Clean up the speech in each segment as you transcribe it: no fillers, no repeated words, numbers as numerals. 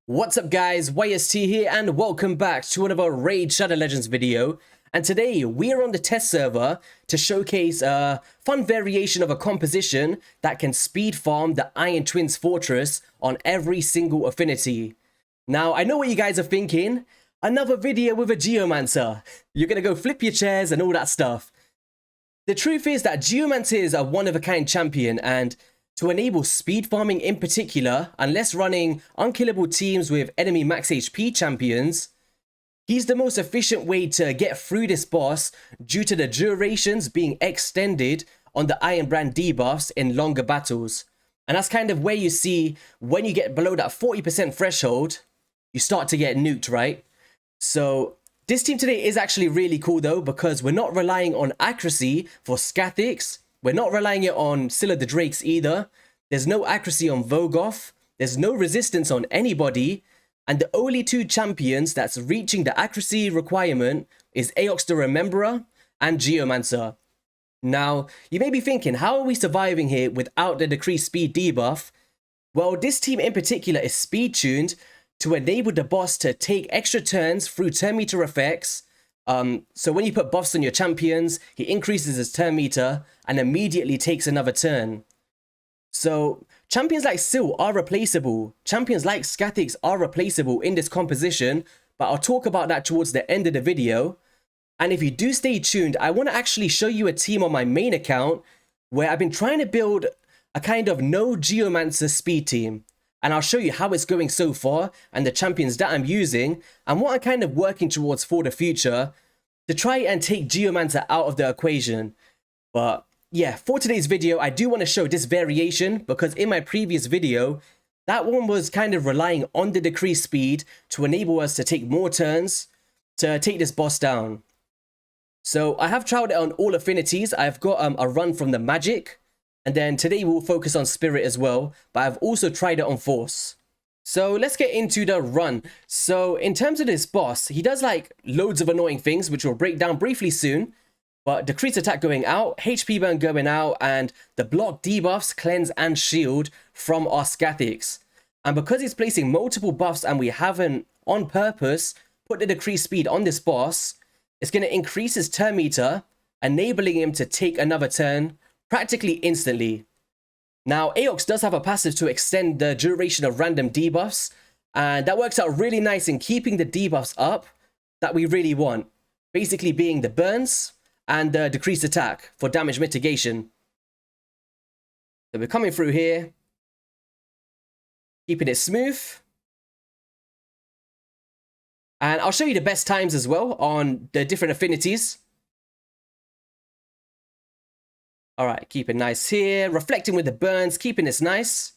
What's up guys, YST here and welcome back to another Raid Shadow Legends video. And today we are on the test server to showcase a fun variation of a composition that can speed farm the Iron Twins Fortress on every single affinity. Now I know what you guys are thinking, another video with a Geomancer. You're gonna go flip your chairs and all that stuff. The truth is that Geomancer is a one-of-a-kind champion, and to enable speed farming in particular, unless running unkillable teams with enemy max HP champions, he's the most efficient way to get through this boss due to the durations being extended on the Iron Brand debuffs in longer battles. And that's kind of where you see when you get below that 40% threshold, you start to get nuked, right? So this team today is actually really cool though, because we're not relying on accuracy for Skathix. We're not relying it on Scyl Of The Drakes either. There's no accuracy on Vogoth. There's no resistance on anybody. And the only two champions that's reaching the accuracy requirement is Aox the Rememberer and Geomancer. Now, you may be thinking, how are we surviving here without the decreased speed debuff? Well, this team in particular is speed tuned to enable the boss to take extra turns through turn meter effects. So when you put buffs on your champions, he increases his turn meter and immediately takes another turn. So champions like Scyl are replaceable. Champions like Skathix are replaceable in this composition, but I'll talk about that towards the end of the video. And if you do stay tuned, I want to actually show you a team on my main account where I've been trying to build a kind of no Geomancer speed team. And I'll show you how it's going so far and the champions that I'm using and what I'm kind of working towards for the future to try and take Geomancer out of the equation. But yeah, for today's video, I do want to show this variation because in my previous video, that one was kind of relying on the decreased speed to enable us to take more turns to take this boss down. So I have trialed it on all affinities. I've got a run from the magic. And then today we'll focus on Spirit as well, but I've also tried it on Force. So let's get into the run. So in terms of this boss, he does like loads of annoying things, which we'll break down briefly soon. But decreased attack going out, HP burn going out, and the block debuffs, cleanse, and shield from our Skathix. And because he's placing multiple buffs and we haven't, on purpose, put the decreased speed on this boss, it's going to increase his turn meter, enabling him to take another turn practically instantly. Now, Aox does have a passive to extend the duration of random debuffs, and that works out really nice in keeping the debuffs up that we really want. Basically being the burns and the decreased attack for damage mitigation. So we're coming through here, keeping it smooth. And I'll show you the best times as well on the different affinities. All right, keep it nice here. Reflecting with the burns, keeping this nice.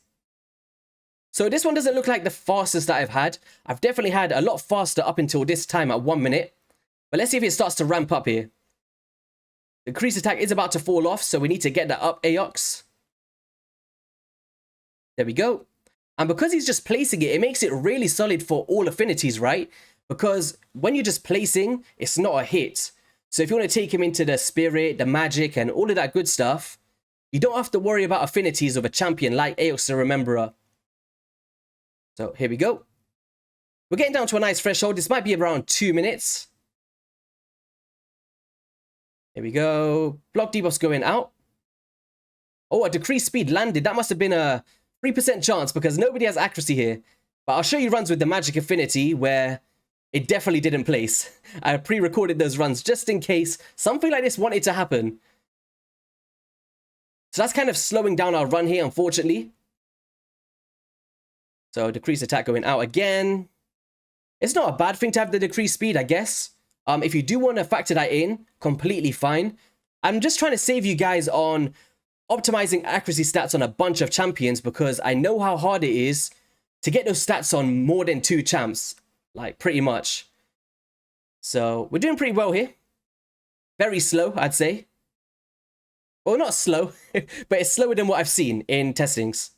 So this one doesn't look like the fastest that I've had. I've definitely had a lot faster up until this time at 1 minute. But let's see if it starts to ramp up here. The increased attack is about to fall off, so we need to get that up, Aox. There we go. And because he's just placing it, it makes it really solid for all affinities, right? Because when you're just placing, it's not a hit. So if you want to take him into the Spirit, the Magic, and all of that good stuff, you don't have to worry about affinities of a champion like Aox the Rememberer. So here we go. We're getting down to a nice threshold. This might be around 2 minutes. Here we go. Block debuffs going out. Oh, a decreased speed landed. That must have been a 3% chance because nobody has accuracy here. But I'll show you runs with the Magic affinity where it definitely didn't place. I pre-recorded those runs just in case something like this wanted to happen. So that's kind of slowing down our run here, unfortunately. So decreased attack going out again. It's not a bad thing to have the decreased speed, I guess. If you do want to factor that in, completely fine. I'm just trying to save you guys on optimizing accuracy stats on a bunch of champions because I know how hard it is to get those stats on more than 2 champs. Like, pretty much. So, we're doing pretty well here. Very slow, I'd say. Well, not slow, but it's slower than what I've seen in testings.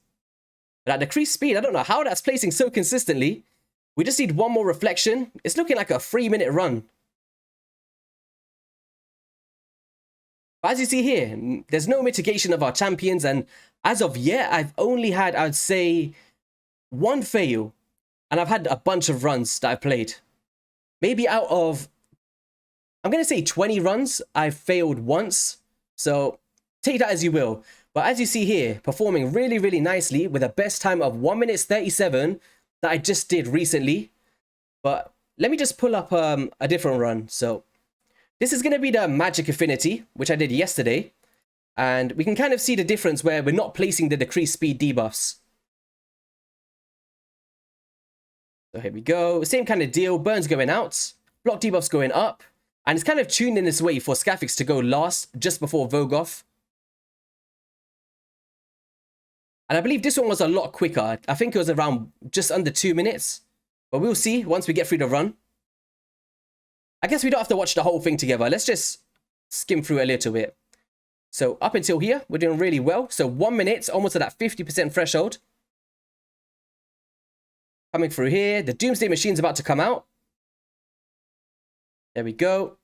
But at decreased speed, I don't know how that's placing so consistently. We just need one more reflection. It's looking like a 3-minute run. But as you see here, there's no mitigation of our champions, and as of yet, I've only had, I'd say, 1 fail. and I've had a bunch of runs that I've played. Maybe out of, I'm going to say 20 runs, I've failed once. So take that as you will. But as you see here, performing really, really nicely with a best time of 1 minute 37 that I just did recently. But let me just pull up a different run. So this is going to be the Magic Affinity, which I did yesterday. And we can kind of see the difference where we're not placing the decreased speed debuffs. So here we go. Same kind of deal. Burns going out. Block debuffs going up. And it's kind of tuned in this way for Skathix to go last just before Vogoth. And I believe this one was a lot quicker. I think it was around just under 2 minutes. But we'll see once we get through the run. I guess we don't have to watch the whole thing together. Let's just skim through a little bit. So up until here, we're doing really well. So 1 minute, almost at that 50% threshold. Coming through here. The Doomsday Machine's about to come out. There we go.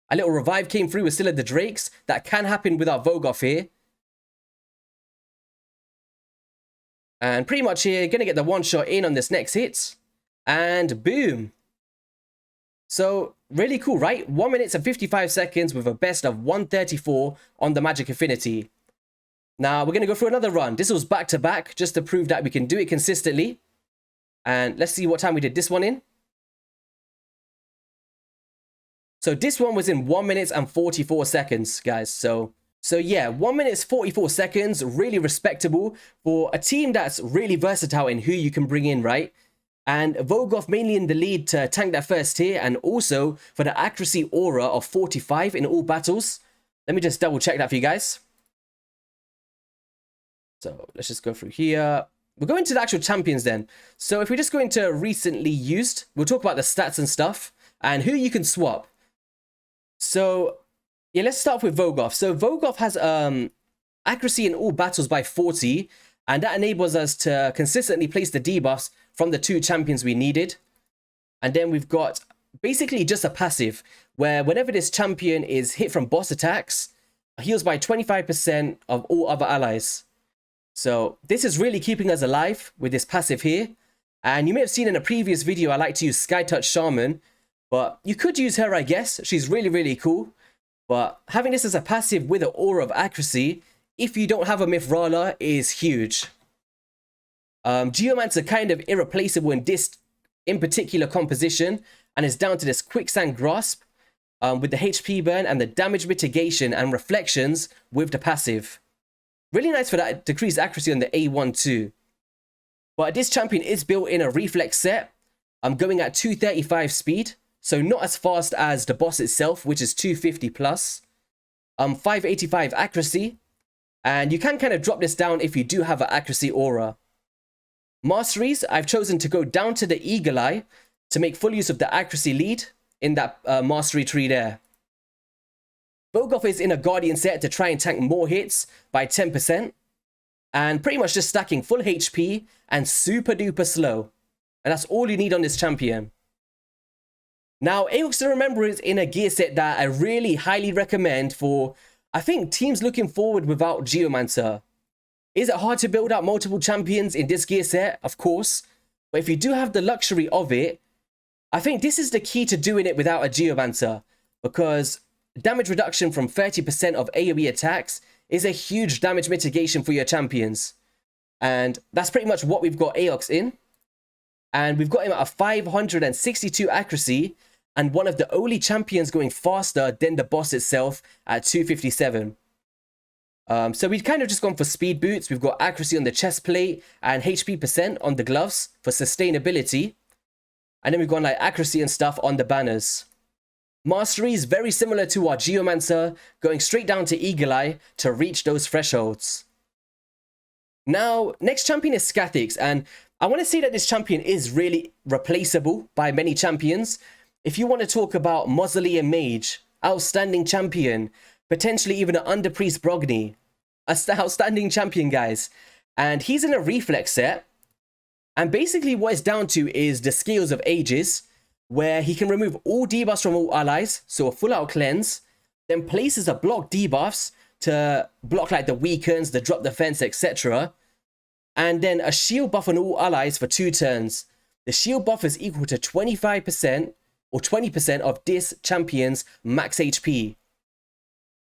A little revive came through with Scyl Of The Drakes. That can happen without Vogoth here. And pretty much here, going to get the one shot in on this next hit. And boom. So, really cool, right? 1 minute and 55 seconds with a best of 134 on the Magic Affinity. Now, we're going to go through another run. This was back-to-back, just to prove that we can do it consistently. And let's see what time we did this one in. So, this one was in 1 minute and 44 seconds, guys. So yeah, 1 minute 44 seconds, really respectable for a team that's really versatile in who you can bring in, right? And Vogoth mainly in the lead to tank that first tier, and also for the accuracy aura of 45 in all battles. Let me just double check that for you guys. So let's just go through here. We'll go into the actual champions then. So if we just go into recently used, we'll talk about the stats and stuff and who you can swap. So yeah, let's start off with Vogoth. So Vogoth has accuracy in all battles by 40, and that enables us to consistently place the debuffs from the 2 champions we needed. And then we've got basically just a passive where whenever this champion is hit from boss attacks, heals by 25% of all other allies. So this is really keeping us alive with this passive here. And you may have seen in a previous video, I like to use Skytouch Shaman, but you could use her, I guess. She's really, really cool. But having this as a passive with an aura of accuracy, if you don't have a Mithrala, is huge. Geomancer kind of irreplaceable in this in particular composition, and it's down to this Quicksand Grasp with the HP burn and the damage mitigation and reflections with the passive. Really nice for that decreased accuracy on the A1 too. But this champion is built in a reflex set. I'm going at 235 speed, so not as fast as the boss itself, which is 250 plus. 585 accuracy, and you can kind of drop this down if you do have an accuracy aura. Masteries, I've chosen to go down to the Eagle Eye to make full use of the accuracy lead in that mastery tree there. Vogoth is in a Guardian set to try and tank more hits by 10%, and pretty much just stacking full HP and super duper slow. And that's all you need on this champion. Now, Aox to remember is in a gear set that I really highly recommend for, I think, teams looking forward without Geomancer. Is it hard to build out multiple champions in this gear set? Of course. But if you do have the luxury of it, I think this is the key to doing it without a Geomancer. Because damage reduction from 30% of AoE attacks is a huge damage mitigation for your champions. And that's pretty much what we've got Aox in. And we've got him at a 562 accuracy, and one of the only champions going faster than the boss itself at 257. So we've kind of just gone for speed boots. We've got accuracy on the chest plate and HP percent on the gloves for sustainability. And then we've gone like accuracy and stuff on the banners. Mastery is very similar to our Geomancer, going straight down to Eagle Eye to reach those thresholds. Now, next champion is Skathix, and I want to say that this champion is really replaceable by many champions. If you want to talk about Mausoleum Mage, outstanding champion, potentially even an Underpriest Brogni, outstanding champion, guys. And he's in a reflex set, and basically what it's down to is the Scales of Ages, where he can remove all debuffs from all allies, so a full out cleanse, then places a block debuffs to block like the weakens, the drop defense, etc. And then a shield buff on all allies for 2 turns. the shield buff is equal to 25% or 20% of this champion's max HP.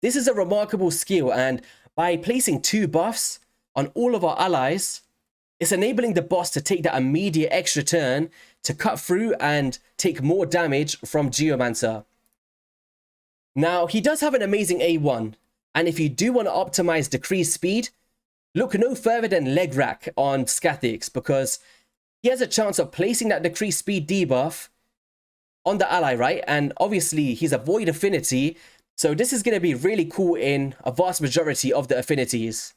This is a remarkable skill, and by placing 2 buffs on all of our allies, it's enabling the boss to take that immediate extra turn to cut through and take more damage from Geomancer. Now, he does have an amazing A1, and if you do want to optimize decreased speed, look no further than leg rack on Skathix, because he has a chance of placing that decreased speed debuff on the ally, right? And obviously, he's a void affinity, so this is going to be really cool in a vast majority of the affinities.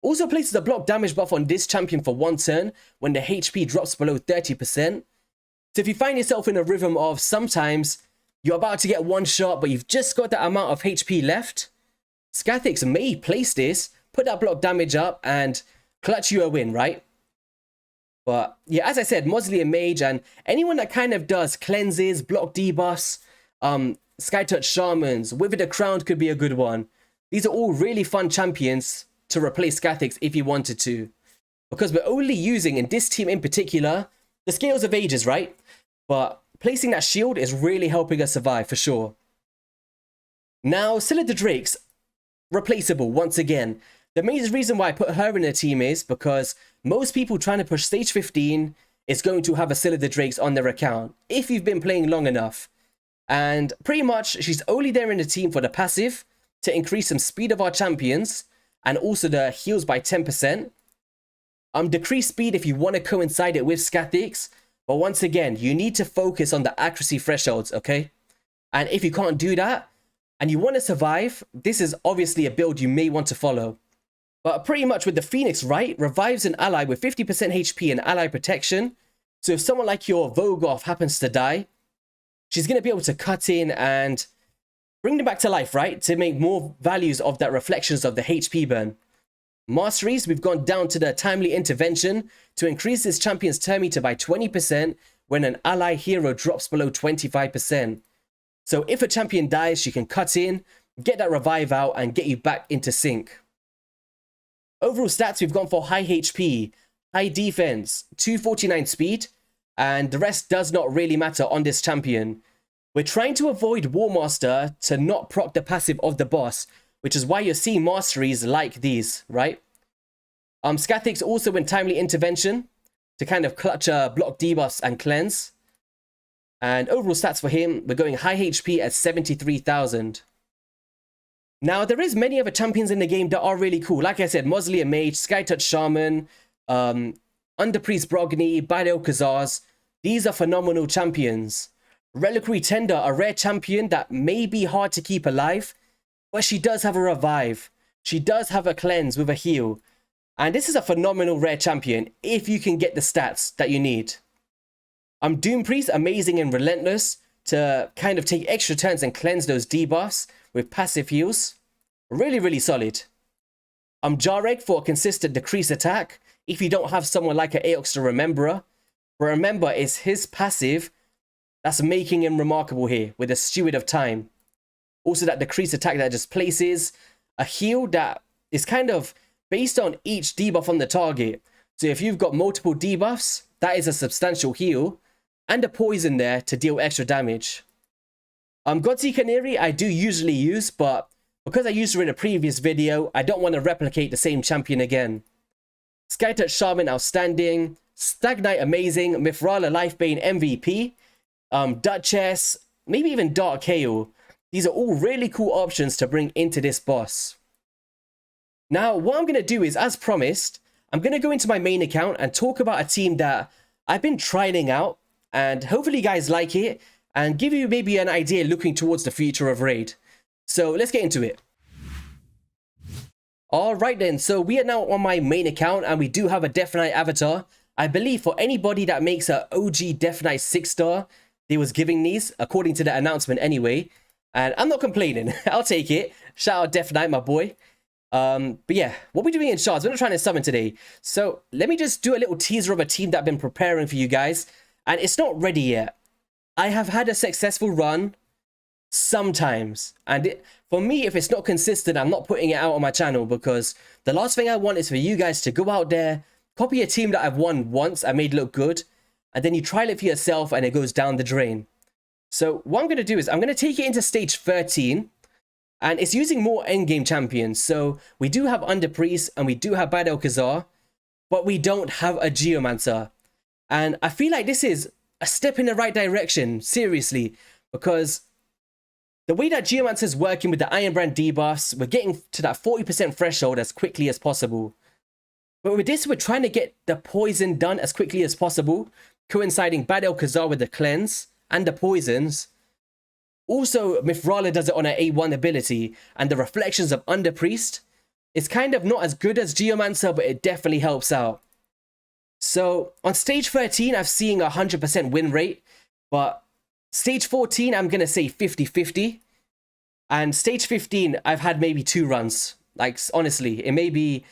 Also places a block damage buff on this champion for 1 turn when the HP drops below 30%. So if you find yourself in a rhythm of sometimes you're about to get 1 shot, but you've just got that amount of HP left, Skathix may place this, put that block damage up, and clutch you a win, right? But yeah, as I said, Mausoleum Mage and anyone that kind of does cleanses, block debuffs, Skytouch Shamans, Withered Crown could be a good one. These are all really fun champions to replace Skathix if you wanted to. Because we're only using, in this team in particular, the Scales of Ages, right? But placing that shield is really helping us survive, for sure. Now, Scyl of the Drakes, replaceable once again. The main reason why I put her in the team is because most people trying to push stage 15 is going to have a Scyl of the Drakes on their account, if you've been playing long enough. And pretty much, she's only there in the team for the passive, to increase some speed of our champions, and also the heals by 10%. Decrease speed if you want to coincide it with Skathix, but once again, you need to focus on the accuracy thresholds, okay? And if you can't do that, and you want to survive, this is obviously a build you may want to follow. But pretty much with the Phoenix, right, revives an ally with 50% HP and ally protection. So if someone like your Vogoth happens to die, she's going to be able to cut in and bring them back to life, right? To make more values of that reflections of the HP burn. Masteries, we've gone down to the Timely Intervention to increase this champion's turn meter by 20% when an ally hero drops below 25%. So if a champion dies, she can cut in, get that revive out, and get you back into sync. Overall stats, we've gone for high HP, high defense, 249 speed, and the rest does not really matter on this champion. We're trying to avoid War Master to not proc the passive of the boss, which is why you're seeing masteries like these, right? Skathix also in Timely Intervention to kind of clutch block debuffs and cleanse. And overall stats for him, we're going high HP at 73,000. Now, there is many other champions in the game that are really cool. Like I said, Mausoleum Mage, Skytouch Shaman, Underpriest Brogni, Bidel Khazars. These are phenomenal champions. Reliquary Tender, a rare champion that may be hard to keep alive, but she does have a revive. She does have a cleanse with a heal. And this is a phenomenal rare champion if you can get the stats that you need. Doom Priest, amazing and relentless to kind of take extra turns and cleanse those debuffs with passive heals. Really, really solid. Jarek for a consistent decrease attack if you don't have someone like an Aox the Rememberer. But remember, it's his passive that's making him remarkable here with a Steward of Time. Also that decreased attack that just places a heal that is kind of based on each debuff on the target. So if you've got multiple debuffs, that is a substantial heal. And a poison there to deal extra damage. Godseeker Canary I do usually use, but because I used her in a previous video, I don't want to replicate the same champion again. Skytouch Shaman, outstanding. Stag Knight, amazing. Mithrala Lifebane, MVP. Duchess, maybe even Dark Hail. These are all really cool options to bring into this boss. Now, what I'm going to do is, as promised, I'm going to go into my main account and talk about a team that I've been trying out, and hopefully you guys like it, and give you maybe an idea looking towards the future of Raid. So let's get into it. Alright then, so we are now on my main account, and we do have a Death Knight avatar. I believe for anybody that makes an OG Death Knight 6-star, they was giving these, according to the announcement anyway. And I'm not complaining. I'll take it. Shout out Death Knight, my boy. But yeah, what we're doing in shards, we're not trying to summon today. So let me just do a little teaser of a team that I've been preparing for you guys. And it's not ready yet. I have had a successful run sometimes. And for me, if it's not consistent, I'm not putting it out on my channel, because the last thing I want is for you guys to go out there, copy a team that I've won once and made look good, and then you trial it for yourself and it goes down the drain. So what I'm going to do is I'm going to take it into stage 13, and it's using more endgame champions. So we do have Underpriest and we do have Bad Alcazar, but we don't have a Geomancer. And I feel like this is a step in the right direction, seriously, because the way that Geomancer is working with the Iron Brand debuffs, we're getting to that 40% threshold as quickly as possible. But with this, we're trying to get the poison done as quickly as possible, coinciding Bad Alcazar with the cleanse and the poisons. Also, Mithrala does it on her A1 ability, and the reflections of Underpriest. It's kind of not as good as Geomancer, but it definitely helps out. So on stage 13, I've seen a 100% win rate, but stage 14, I'm going to say 50-50. And stage 15, I've had maybe 2 runs. Like, honestly, it may be...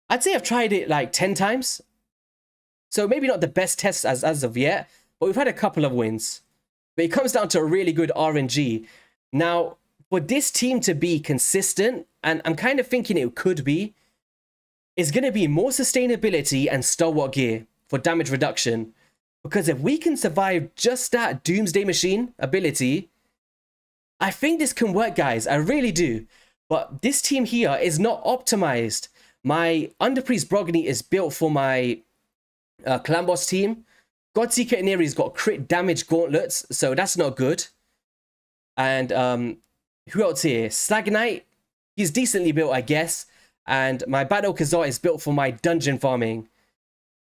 I'd say I've tried it like 10 times. So maybe not the best test as of yet, but we've had a couple of wins. But it comes down to a really good RNG. Now, for this team to be consistent, and I'm kind of thinking it could be, is going to be more sustainability and stalwart gear for damage reduction. Because if we can survive just that Doomsday Machine ability, I think this can work, guys. I really do. But this team here is not optimized. My Underpriest Brogany is built for my Clan Boss team. Godseeker Ineri's got crit damage gauntlets, so that's not good. And who else here? Stagnite, he's decently built, I guess. And my Bad Alcazar is built for my dungeon farming.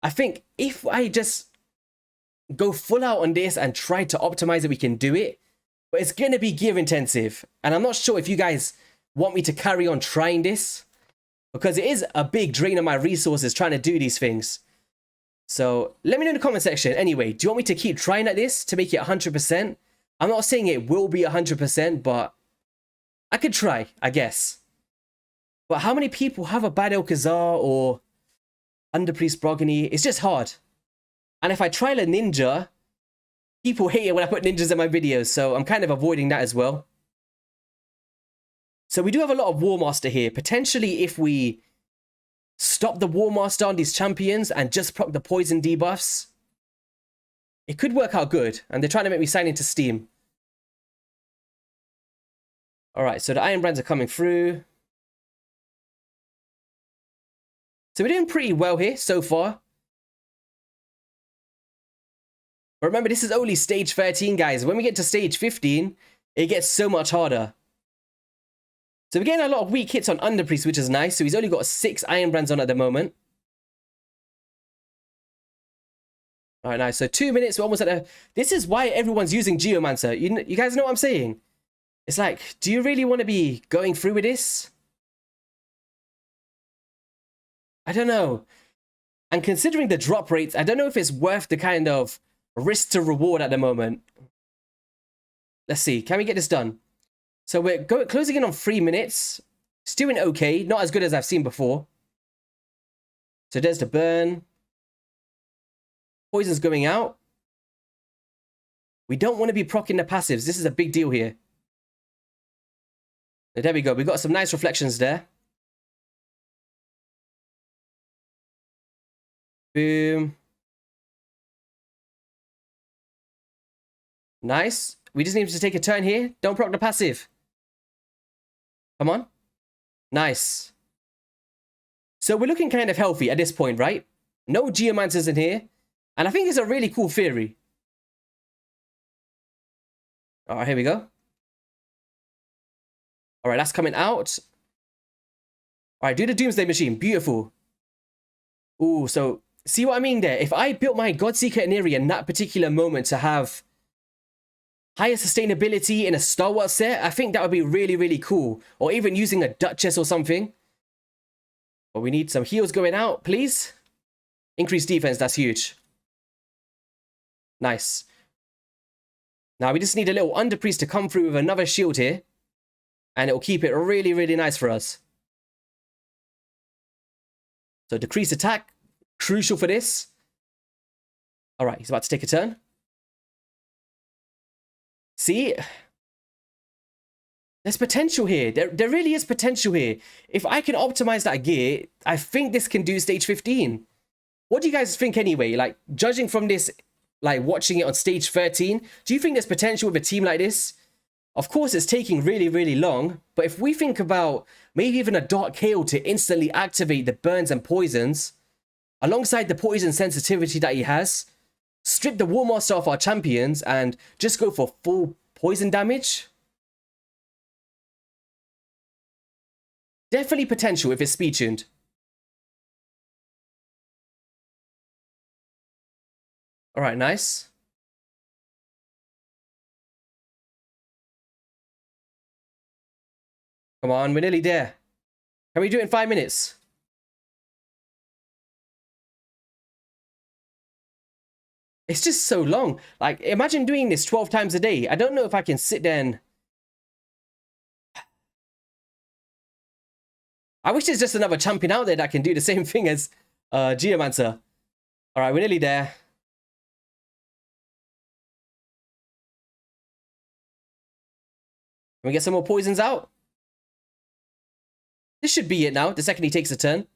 I think if I just go full out on this and try to optimize it, we can do it. But it's going to be gear intensive. And I'm not sure if you guys want me to carry on trying this, because it is a big drain of my resources trying to do these things. So let me know in the comment section. Anyway, do you want me to keep trying at this to make it 100%? I'm not saying it will be 100%, but I could try, I guess. But how many people have a Bad Alcazar or Underpriest Brogany? It's just hard. And if I trial a ninja, people hate it when I put ninjas in my videos, so I'm kind of avoiding that as well. So we do have a lot of War Master here. Potentially, if we stop the War Master on these champions and just proc the poison debuffs, it could work out good. And they're trying to make me sign into Steam. Alright, so the Iron Brands are coming through. So we're doing pretty well here so far. But remember, this is only stage 13, guys. When we get to stage 15, it gets so much harder. So we're getting a lot of weak hits on Underpriest, which is nice. So he's only got 6 Iron Brands on at the moment. Alright, nice. So 2 minutes, we're almost at a... This is why everyone's using Geomancer. You guys know what I'm saying? It's like, do you really want to be going through with this? I don't know. And considering the drop rates, I don't know if it's worth the kind of risk to reward at the moment. Let's see. Can we get this done? So we're closing in on 3 minutes. It's doing okay. Not as good as I've seen before. So there's the burn. Poison's going out. We don't want to be proccing the passives. This is a big deal here. There we go. We got some nice reflections there. Boom. Nice. We just need to take a turn here. Don't proc the passive. Come on. Nice. So we're looking kind of healthy at this point, right? No Geomancers in here. And I think it's a really cool theory. Alright, here we go. Alright, that's coming out. Alright, do the Doomsday Machine. Beautiful. Ooh, so see what I mean there? If I built my Godseeker Ineri in that particular moment to have higher sustainability in a Stalwart set, I think that would be really, really cool. Or even using a Duchess or something. But we need some heals going out, please. Increased defense, that's huge. Nice. Now we just need a little Underpriest to come through with another shield here. And it will keep it really, really nice for us. So decreased attack, crucial for this. Alright, he's about to take a turn. See? There's potential here. There really is potential here. If I can optimize that gear, I think this can do stage 15. What do you guys think anyway? Like, judging from this, like watching it on stage 13, do you think there's potential with a team like this? Of course, it's taking really, really long, but if we think about maybe even a Dark Hail to instantly activate the burns and poisons, alongside the poison sensitivity that he has, strip the War Master off our champions and just go for full poison damage? Definitely potential if it's speed tuned. Alright, nice. Come on, we're nearly there. Can we do it in 5 minutes? It's just so long. Like, imagine doing this 12 times a day. I don't know if I can sit there and... I wish there's just another champion out there that can do the same thing as Geomancer. Alright, we're nearly there. Can we get some more poisons out? This should be it now, the second he takes a turn.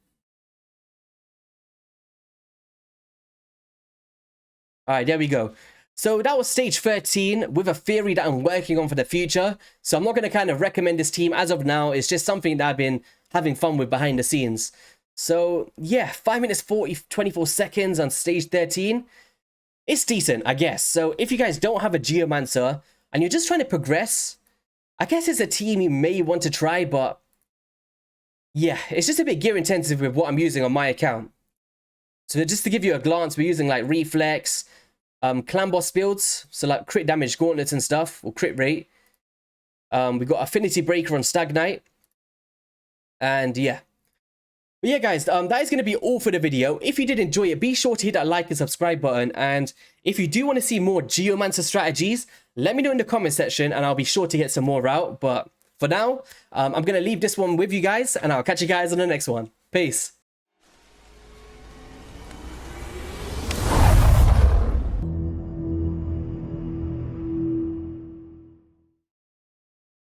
Alright, there we go. So that was stage 13 with a theory that I'm working on for the future. So I'm not going to kind of recommend this team as of now. It's just something that I've been having fun with behind the scenes. So yeah, 5 minutes 24 seconds on stage 13. It's decent, I guess. So if you guys don't have a Geomancer and you're just trying to progress, I guess it's a team you may want to try, but yeah, it's just a bit gear intensive with what I'm using on my account. So just to give you a glance, we're using like Reflex, Clan Boss builds, so like crit damage gauntlets and stuff, or crit rate. We've got Affinity Breaker on Stagnite. And yeah. But yeah, guys, that is going to be all for the video. If you did enjoy it, be sure to hit that like and subscribe button. And if you do want to see more Geomancer strategies, let me know in the comment section and I'll be sure to get some more out. But for now, I'm going to leave this one with you guys and I'll catch you guys on the next one. Peace.